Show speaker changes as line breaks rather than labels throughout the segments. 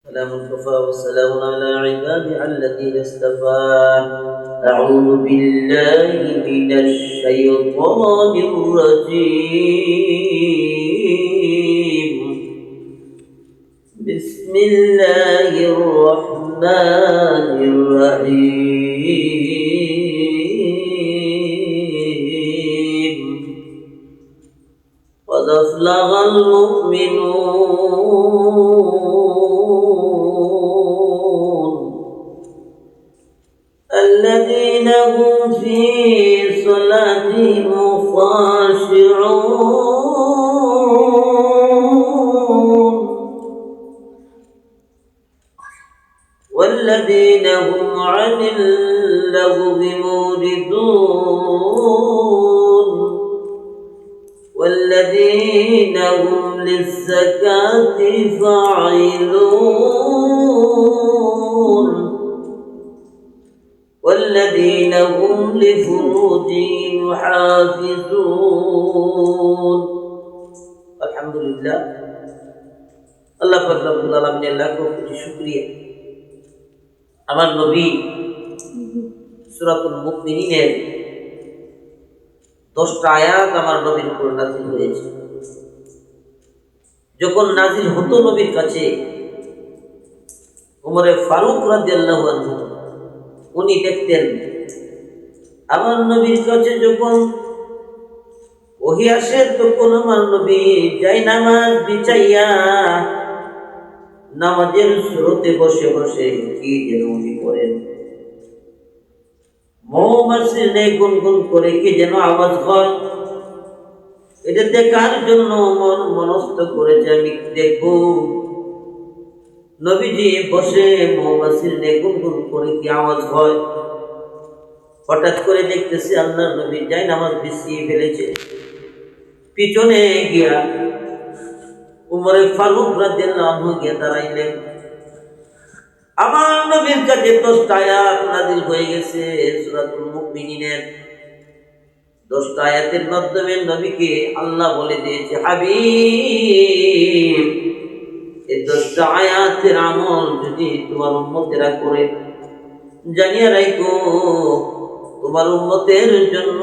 سلام كفى وسلام على عباده الذين اصطفى. أعوذ بالله من الشيطان الرجيم. بسم الله الرحمن الرحيم. قد أفلح المؤمنون الذين هم في صلاتهم خاشعون والذين هم عن اللغو معرضون والذين هم للزكاة فاعلون والذين هم لفروجهم حافظون. الحمد لله. আল্লাহ পাক রব্বুল আলামিনের লাখ কোটি শুকরিয়া। আমার নবী সূরাতুল মুমিনিনের 10টা আয়াত আমার নবীর উপর নাযিল হয়েছে। যখন নাযিল হতো নবীর কাছে, ওমর ফারুক রাদিয়াল্লাহু আনহু উনি দেখতেন আমার নবীর কাছে যখন ওহী আসে তখন আমার নবী জায়নামাজ বিছাইয়া নামাজের শুরুতে বসে বসে কি যেন উনি করেন, মৌমাছির ন্যায় গুনগুন করে কি যেন আওয়াজ হয়। এটা দেখার জন্য মন মনস্থ করেছে আমি দেখবো নবীজি বসে মৌমাছির ন্যায় গুনগুন করে কি আওয়াজ হয়। হঠাৎ করে দেখতেছি আল্লাহর নবী জায়নামাজ বিছিয়ে ফেলেছে। পিছনে গিয়া উমর ফারুক রাদিয়াল্লাহু আনহু গিয়ে দাঁড়াইলেন। আমার নবীর কাছে 10টা আয়াত নাযিল হয়ে গেছে সূরাতুল মুমিনিনের। 10টা আয়াতের মাধ্যমে নবীকে আল্লাহ বলে দিয়েছে, হাবিব এই 10টা আয়াতের আমল যদি তোমার উম্মতেরা করে, জানিয়ে রাখো তোমার উম্মতের জন্য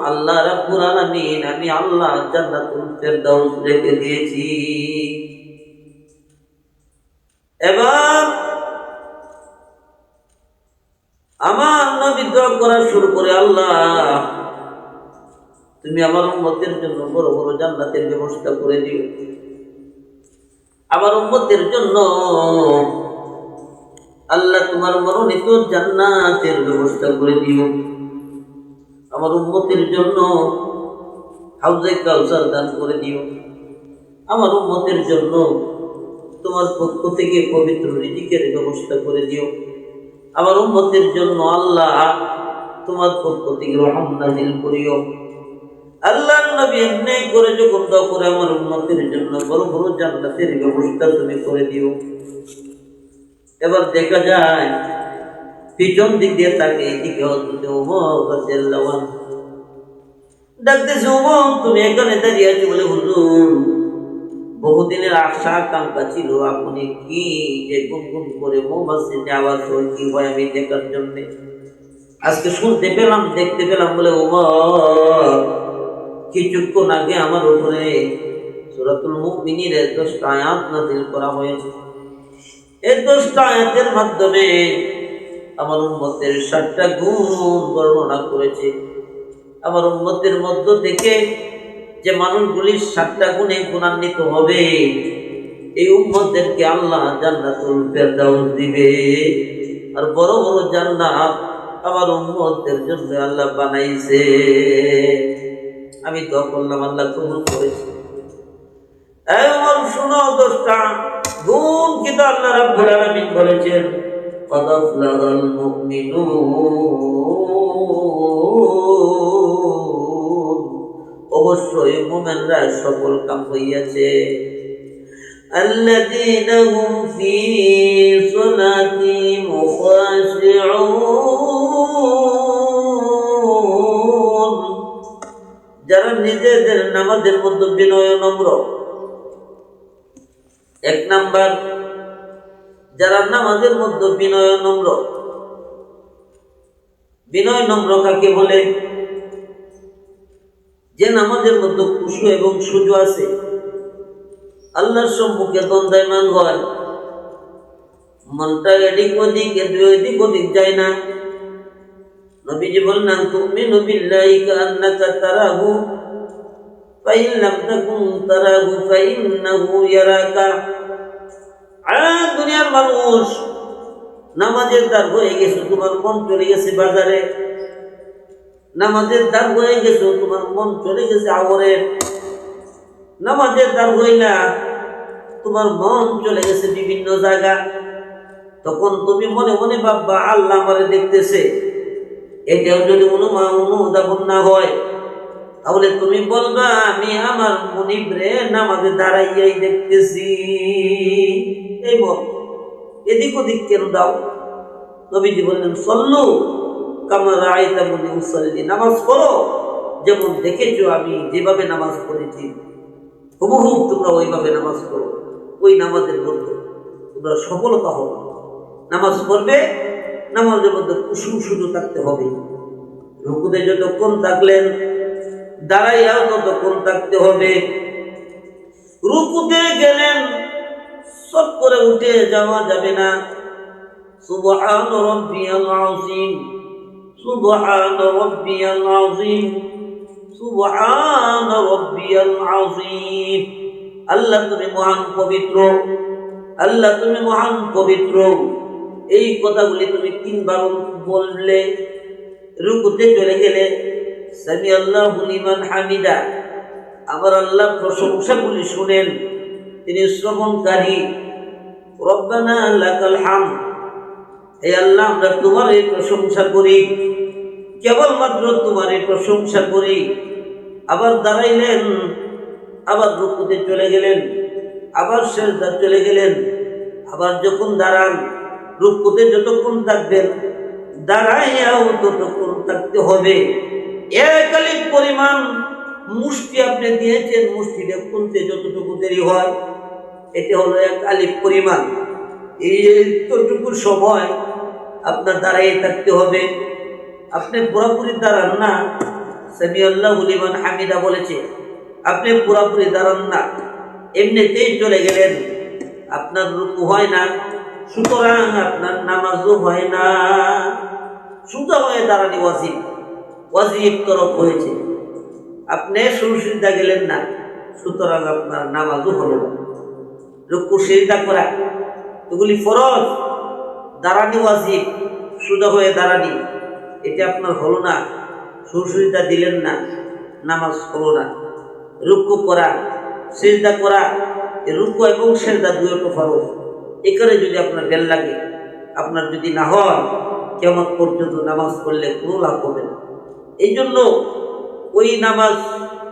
আল্লাহ রাব্বুল আলামিন আমি আল্লাহ জান্নাতুল ফেরদাউস রেখে দিয়েছি। এবার আমার নবী দোয়া করা শুরু করে, আল্লাহ তুমি আমার উম্মতের জন্য বড় বড় জান্নাতের ব্যবস্থা করে দিও। আমার উম্মতের জন্য আল্লাহ তোমার মনোনীত জান্নাতের ব্যবস্থা করে দিও। আমার উম্মতের জন্য হাউজে কাউসার দান করে দিও। আমার উম্মতের জন্য তোমার পক্ষ থেকে পবিত্র রিজিকের ব্যবস্থা করে দিও। আমার উম্মতের জন্য আল্লাহ তোমার পক্ষ থেকে রহম নাযিল করিও। আল্লাহর নবী এমনি করে যখন দোয়া করে আমার উম্মতের জন্য বড় বড় জান্নাতের ব্যবস্থা তুমি করে দিও। এবার দেখা যায় পিছন দিক দিয়ে তাকে এদিকে হযরত ওমর রাদিয়াল্লাহু আনহু ডাকতেছে, ওমর তুমি এখানে দাঁড়িয়ে আছো বলে, হুজুর বহুদিনের আশা আকাঙ্ক্ষা ছিল আপনি কি যে গুনগুন করে মৌমাছির আওয়াজ হয় কি হয় আমি দেখার জন্য আজকে শুনতে পেলাম দেখতে পেলাম বলে, ওমর কিছুক্ষণ আগে আমার উপরে সূরাতুল মুমিনিনের 10টা আয়াত নাযিল করা হয়েছে। এই 10টা আয়াতের মাধ্যমে আমার উম্মতের 7টা গুণ বর্ণনা করেছে। আমার উম্মতের মধ্য থেকে যে মানুষগুলি 7টা গুণে গুণান্বিত হবে এই উম্মতদেরকে আল্লাহ জান্নাতুল ফেরদাউস দিবে। আর বড় বড় জান্নাত আমার উম্মতদের জন্য আল্লাহ বানাইছে। আমি দোয়া করলাম, আল্লাহ কবুল করেছে। এই ওমর শুনো 10টা গুণ কিন্তু আল্লাহ রাব্বুল আলামিন বলেছেন, قد أفلح المؤمنون অবশ্যই মুমিনরা সফল কাম হইয়াছে। الذين هم في صلاتهم خاشعون যারা নিজেদের নামাজের মধ্যে বিনয় নম্র। 1 নাম্বার যারা নামাজের মধ্যে বিনয় নম্র কাকে বলে? যে নামাজের মধ্যে খুশু এবং সুজু আছে, আল্লাহর সম্মুখে দণ্ডায়মান হয়, মনটা এদিক ওদিক যায় না। নবীজি বললেন, তুমিনু বিল্লাহি কান্নাকা তারাহু ফাইন লাম তাকুন তারাহু ফাইন্নাহু ইয়ারাকা। দুনিয়ার মানুষ, নামাজের দ্বার হয়ে গেছে, তোমার মন চলে গেছে বাজারে। নামাজের দ্বার হয়ে গেছে, তোমার মন চলে গেছে আওরে। নামাজের দ্বার হইলা তোমার মন চলে গেছে বিভিন্ন জায়গা। তখন তুমি মনে মনে ভাববা আল্লাহ আমারে দেখতেছে। এটাও যদি অনুধাবন না হয়, তাহলে তুমি বলবা আমি আমার মুনিবরে নামাজে দাঁড়াইয়াই দেখতেছি। এই বল, এদিক ওদিক কেন দাও? নবীজি বললেন, সল্লু কামা রাআইতামুনি উসাল্লি, নামাজ পড়ো যেমন দেখেছো আমি যেভাবে নামাজ পড়েছি, হুবহু তোমরা ওইভাবে নামাজ পড়ো। ওই নামাজের মধ্যে তোমরা সফলতা হবে। নামাজ পড়বে, নামাজের মধ্যে কুসুম শুধু থাকতে হবে। রুকুতে যতক্ষণ থাকলেন, দাঁড়াইয়াও ততক্ষণ থাকতে হবে। রুকুতে গেলেন, সব করে উঠে যাওয়া যাবে না। সুবহান রাব্বিয়াল আযীম, সুবহান রাব্বিয়াল আযীম, সুবহান রাব্বিয়াল আযীম। আল্লাহ তুমি মহান পবিত্র, আল্লাহ তুমি মহান পবিত্র। এই কথাগুলি তুমি 3 বার বললে। রুকুতে চলে গেলে, সামি আল্লাহু লিমান হামিদা, আমার আল্লাহ প্রশংসাগুলি শুনেন, তিনি শ্রবণকারী। রব্বানা লাকাল হামদ, হে আল্লাহ আমরা তোমার এই প্রশংসা করি, কেবলমাত্র তোমার এই প্রশংসা করি। আবার দাঁড়াইলেন, আবার রুকুতে চলে গেলেন, আবার সিজদা চলে গেলেন। আবার যখন দাঁড়ান, রুকুতে যতক্ষণ থাকবেন, দাঁড়াইয়াও ততক্ষণ থাকতে হবে। এক আলিফ পরিমাণ মুষ্টি আপনি দিয়েছেন, মুষ্টিটা খুলতে যতটুকু দেরি হয়, এটা হলো 1 আলিফ পরিমাণ। এইটুকু সময় আপনার দাঁড়াইয়ে থাকতে হবে। আপনি পুরোপুরি দাঁড়ান না, সামি আল্লাহু লিমান হামিদা বলেছে, আপনি পুরোপুরি দাঁড়ান না, এমনিতেই চলে গেলেন, আপনার রুকু হয় না, সুতরাং আপনার নামাজও হয় না। সুজা হয়ে দাঁড়ানি ওয়াজিব তরফ হয়েছে। আপনি সুরসিদ্ধা গেলেন না, সুতরাং আপনার নামাজও হলো না। রুকু সিজদা করা এগুলি ফরজ, দাঁড়ানি ওয়াজিব, সুজা হয়ে দাঁড়ানি, এটা আপনার হলো না, সুরসিদ্ধা দিলেন না, নামাজ হলো না। রুকু করা, সিজদা করা, রুকু এবং সিজদা দুটো ফরজ। এখানে যদি আপনার বেল লাগে, আপনার যদি না হয়, কিয়ামত পর্যন্ত নামাজ পড়লে কোনো লাভ হবে না। এই জন্য ওই নামাজ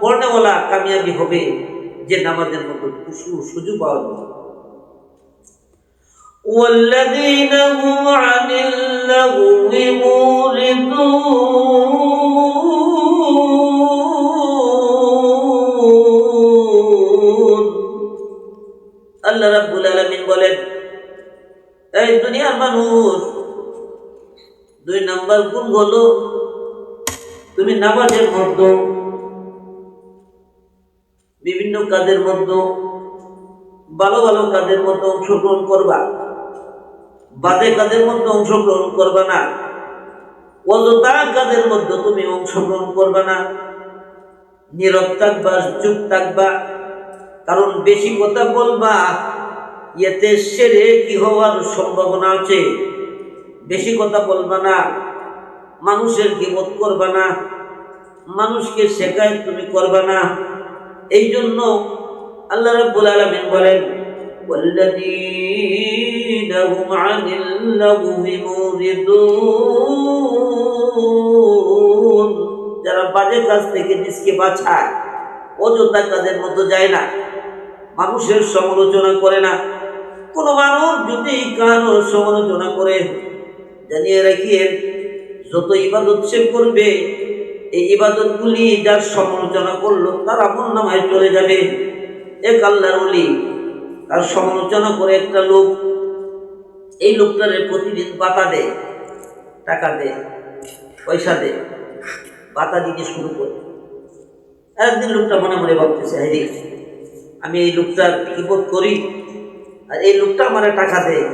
পড়নেওয়ালা কামিয়াবি হবে যে নামাজের মতো সুযোগ পাওয়া যাবে। والذين هم عن اللغو معرضون। আল্লাহ রাব্বুল আলামিন বলেন, এই দুনিয়ার মানুষ, 2 নাম্বার গুণ হলো তুমি নামাজের মধ্যে, বিভিন্ন কাজের মধ্যে, ভালো ভালো কাজের মধ্যে অংশগ্রহণ করবা, বাজে কাজের মধ্যে অংশগ্রহণ করবা না, অযথা কাজের মধ্যে তুমি অংশগ্রহণ করবা না, নীরব থাকবা, চুপ থাকবা। কারণ বেশি কথা বলবা, এতে সেরে কি হওয়ার সম্ভাবনা আছে। বেশি কথা বলবা না, মানুষের গীবত করবা না, মানুষকে শেখায় তুমি করবা না। এই জন্য আল্লাহ রাব্বুল আলামিন বলেন, ওয়াল্লাযীনা হুম আনিল লাগwi মুরিদুন, যারা বাজে কাজ থেকে নিজকে বাঁচায়, অযথা কাজের মধ্যে যায় না, মানুষের সমালোচনা করে না। কোন মানুষ যদি কারো সমালোচনা করে, জানিয়ে রাখিয়েন, যত ইবাদত সে করবে, এই ইবাদতগুলি যার সমালোচনা করলো তার আমলনামায় চলে যাবে। এক আল্লাহর ওলি, তার সমালোচনা করে একটা লোক, এই লোকটারে প্রতিদিন বাতা দেয়, টাকা দেয়, পয়সা দেয়, বাতা দিতে শুরু করে। একদিন লোকটা মনে মনে ভাবতেছে, হ্যাঁ আমি এই লোকটার বিপদ করি আর এই লোকটা আমার টাকা দেয়,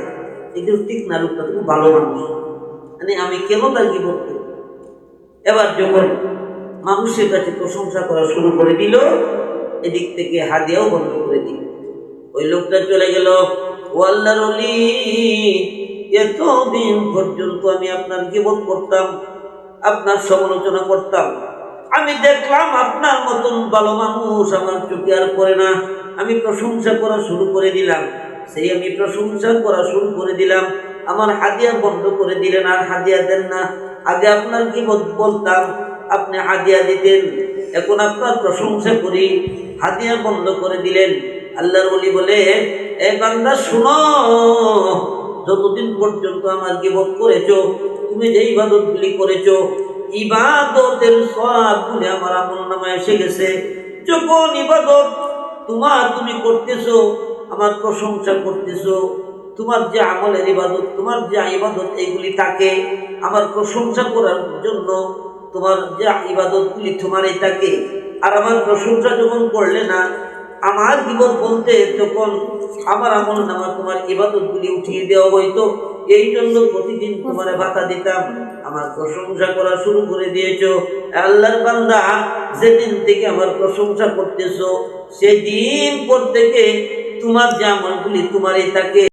এগুলো ঠিক না, লোকটা খুব ভালো মানুষ, মানে আমি কেন তার বিপদ করি। এবার যখন মানুষের কাছে প্রশংসা করা শুরু করে দিল, এদিক থেকে হাদিয়াও বন্ধ করে দিল। ওই লোকটা চলে গেল, ও আল্লাহর ওলি, এতদিন পর্যন্ত আমি আপনার জীবন করতাম, আপনার সমালোচনা করতাম, আমি দেখলাম আপনার মতন ভালো মানুষ আমার চোখে আর পড়ে না, আমি প্রশংসা করা শুরু করে দিলাম। সেই আমি প্রশংসা করা শুরু করে দিলাম, আমার হাদিয়া বন্ধ করে দিলেন, আর হাদিয়া দেন না। আগে আপনার কি বলতাম, আপনি হাদিয়া দিতেন, এখন আপনার প্রশংসা করি, হাদিয়া বন্ধ করে দিলেন। আল্লাহর ওলি বলে, এ বান্দা শুনো, যতদিন পর্যন্ত আমার গীবত করেছো, তুমি যে ইবাদতগুলি করেছো, ইবাদতের সওয়াবগুলি আমার আমলনামায় এসে গেছে। যখন ইবাদত তুমি করতেছো, আমার প্রশংসা করতেছো, তোমার যে আমলের ইবাদত, তোমার যে ইবাদত এগুলি থাকে আমার প্রশংসা করার জন্য, তোমার যে ইবাদতগুলি তোমারই থাকে, আর আমার প্রশংসা যখন করলে না, আমার জীবন বলতে তখন আমার আমল নামা তোমার ইবাদতগুলি উঠিয়ে দেওয়া হইতো। এই জন্য প্রতিদিন তোমার ভাতা দিতাম, আমার প্রশংসা করা শুরু করে দিয়েছো। আল্লাহর বান্দা, যেদিন থেকে আমার প্রশংসা করতেছো, সেদিন পর থেকে তোমার যে আমলগুলি তোমারই থাকে।